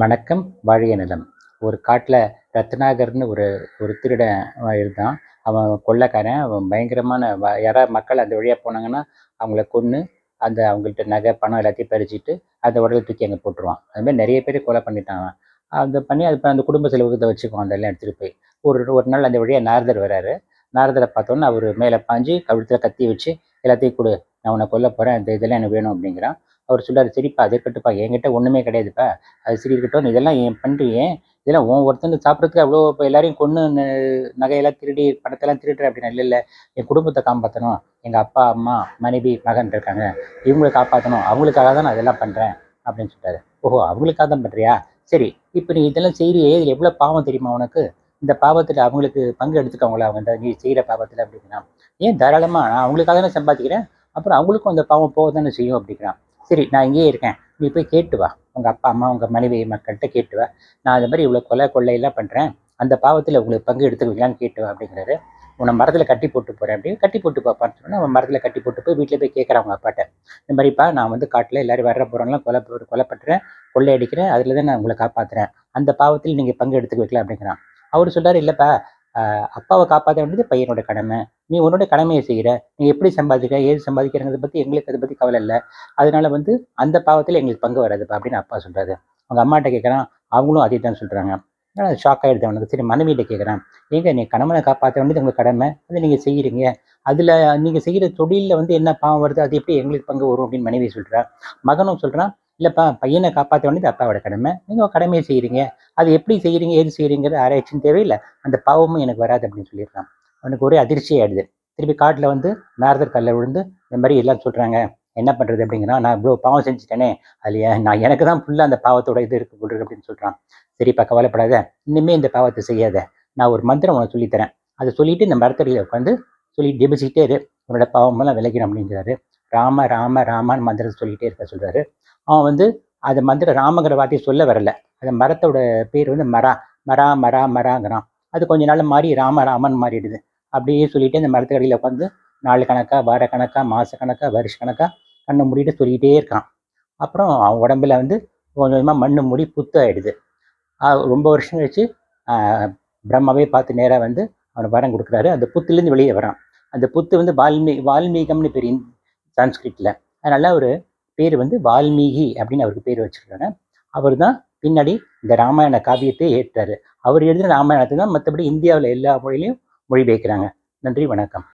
வணக்கம். வாழிய நலம். ஒரு காட்டில் ரத்னாகர்னு ஒரு ஒரு திருடன் இருந்தான். அவன் கொள்ளைக்காரன். அவன் பயங்கரமான யாராவது மக்கள் அந்த வழியாக போனாங்கன்னா அவங்கள கொன்று அவங்கள்ட்ட நகை பணம் எல்லாத்தையும் பறிச்சுட்டு அந்த உடலை தூக்கி அங்கே போட்டுருவான். அது மாதிரி நிறைய பேர் கொலை பண்ணிட்டான் அவன். அந்த பண்ணி அது அந்த குடும்ப செலவுக்கு வச்சுக்குவான் அதெல்லாம் எடுத்துகிட்டு போய். ஒரு ஒரு நாள் அந்த வழியாக நாரதர் வராரு. நாரதரை பார்த்தோன்னே அவர் மேலே பாஞ்சு கழுத்தில் கத்தி வச்சு எல்லாத்தையும் கொடு, நான் உன்னை கொல்ல போகிறேன், இதெல்லாம் எனக்கு வேணும் அப்படிங்கிறான். அவர் சொல்றாரு, சரிப்பா அது இருக்கட்டும்ப்பா, என்கிட்ட ஒன்றுமே கிடையாதுப்பா, அது சரி இருக்கட்டும், நீ இதெல்லாம் ஏன் பண்ணுறியே, இதெல்லாம் உன் ஒருத்தன் சாப்பிட்றதுக்கு அவ்வளோ இப்போ எல்லாரையும் கொன்று நகையெல்லாம் திருடி பணத்தெல்லாம் திருடுற அப்படின்னா, இல்லை இல்லை, என் குடும்பத்தை காப்பாற்றணும், எங்கள் அப்பா அம்மா மனைவி மகன் இருக்காங்க, இவங்களை காப்பாற்றணும், அவங்களுக்காக தான் நான் இதெல்லாம் பண்ணுறேன் அப்படின்னு சொல்லிட்டாரு. ஓஹோ, அவங்களுக்காக தான் பண்ணுறியா, சரி, இப்போ நீ இதெல்லாம் செய்கிறியே, இதில் எவ்வளோ பாவம் தெரியுமா உனக்கு, இந்த பாவத்தில் அவங்களுக்கு பங்கு எடுத்துக்கவங்களா அவங்க நீ செய்கிற பாவத்தில் அப்படிங்கிறான். ஏன் தாராளமாக, நான் அவங்களுக்காக தானே சம்பாதிக்கிறேன், அப்புறம் அவங்களுக்கும் அந்த பாவம் போக தானே செய்யும் அப்படிங்கிறான். சரி, நான் இங்கேயே இருக்கேன், நீ போய் கேட்டு வா, உங்கள் அப்பா அம்மா உங்கள் மனைவி மக்கள்கிட்ட கேட்டு வா, நான் அது மாதிரி இவ்வளோ கொள்ளையெல்லாம் பண்ணுறேன், அந்த பாவத்தில் உங்களுக்கு பங்கு எடுத்துக்கலான்னு கேட்டு வா அப்படிங்கிறாரு. உன்னை மரத்தில் கட்டி போட்டு போகிறேன் அப்படின்னு கட்டி போட்டு பாப்பான்னு சொன்னால் அவன் மரத்தில் கட்டி போட்டு போய் வீட்டில் போய் கேட்குறான் அவங்க அப்பாட்ட. இந்த மாதிரிப்பா, நான் வந்து காட்டில் எல்லாரும் வர்ற போகிறவங்களாம் கொலை பண்ணுறேன், கொள்ளை அடிக்கிறேன், அதில் தான் நான் உங்களை காப்பாற்றுறேன், அந்த பாவத்தில் நீங்கள் பங்கு எடுத்துக்க வைக்கலாம் அப்படிங்கிறான். அவர் சொல்கிறார், இல்லைப்பா, அப்பாவை காப்பாற்ற வேண்டியது பையனோட கடமை, நீ உன்னோட கடமையை செய்கிற, நீ எப்படி சம்பாதிக்கிற ஏது சம்பாதிக்கிறங்கிறத பற்றி எங்களுக்கு அதை பற்றி கவலை இல்லை, அதனால வந்து அந்த பாவத்தில் எங்களுக்கு பங்கு வராதுப்பா அப்படின்னு அப்பா சொல்கிறாரு. அவங்க அம்மாட்ட கேட்குறான், அவங்களும் அதே தான் சொல்கிறாங்க. ஷாக் ஆகிடுது அவனுக்கு. சரி, மனைவியிட்ட கேட்குறான், ஏங்க நீ கணவனை காப்பாற்ற வேண்டியது உங்களுக்கு கடமை, அதை நீங்கள் செய்கிறீங்க, அதில் நீங்கள் செய்கிற தொழிலில் வந்து என்ன பாவம் வருது, அது எப்படி எங்களுக்கு பங்கு வரும் அப்படின்னு மனைவி சொல்கிறா. மகனும் சொல்கிறான், இல்லைப்பா, பையனை காப்பாற்ற வேண்டியது அப்பாவோட கடமை, நீங்கள் கடமையை செய்கிறீங்க, அது எப்படி செய்கிறீங்க ஏது செய்கிறீங்கிறது ஆராய்ச்சின்னு தேவையில்லை, அந்த பாவமும் எனக்கு வராது அப்படின்னு சொல்லியிருக்கான். அவனுக்கு ஒரே அதிர்ச்சி ஆகிடுது. திருப்பி காட்டில் வந்து நாரதர் கல்ல விழுந்து இந்த மாதிரி எல்லாம் சொல்கிறாங்க, என்ன பண்ணுறது அப்படிங்கிறான். நான் இவ்வளோ பாவம் செஞ்சுட்டேனே, அதுலையா நான் எனக்கு தான் ஃபுல்லாக அந்த பாவத்தோட இது இருக்கு போட்டுருக்கு அப்படின்னு சொல்கிறான். சரிப்பா, கவலைப்படாத, இனிமே இந்த பாவத்தை செய்யாத, நான் ஒரு மந்திரம் உனக்கு சொல்லித்தரேன், அதை சொல்லிட்டு இந்த மரத்தடியில் உட்காந்து சொல்லி ஜெபிச்சுக்கிட்டே இரு, உன்னோட பாவமெல்லாம் விளைக்கணும் அப்படிங்கிறாரு. ராம ராம ராமான்னு மந்திரத்தை சொல்லிகிட்டே இருக்க சொல்கிறாரு. அவன் வந்து அந்த மந்திரம் ராமங்கிற வார்த்தையை சொல்ல வரல, அந்த மரத்தோட பேர் வந்து மரா மரா மரா மராங்கிறான். அது கொஞ்ச நாள் மாறி ராம ராமன் மாறிடுது. அப்படியே சொல்லிட்டு இந்த மரத்துக்கடியில் உட்காந்து நாள் கணக்காக வார கணக்காக மாத கணக்காக வருஷ கணக்காக கண்ணை மூடிட்டு சொல்லிக்கிட்டே இருக்கான். அப்புறம் அவன் உடம்புல வந்து கொஞ்சம் கொஞ்சமாக மண்ணு மூடி புத்து ஆகிடுது. ரொம்ப வருஷம் கழிச்சு பிரம்மாவே பார்த்து நேராக வந்து அவனை வரம் கொடுக்குறாரு. அந்த புத்துலேருந்து வெளியே வரான். அந்த புத்து வந்து வால்மீகம்னு பேர் சான்ஸ்கிரிட்டில். அதனால ஒரு பேர் வந்து வால்மீகி அப்படின்னு அவருக்கு பேர் வச்சிருக்காங்க. அவர் தான் பின்னாடி இந்த ராமாயண காவியத்தை ஏற்றாரு. அவர் எழுதின ராமாயணத்தை தான் மற்றபடி இந்தியாவில் எல்லா மொழியிலையும் மொழிபெயர்க்கிறாங்க. நன்றி, வணக்கம்.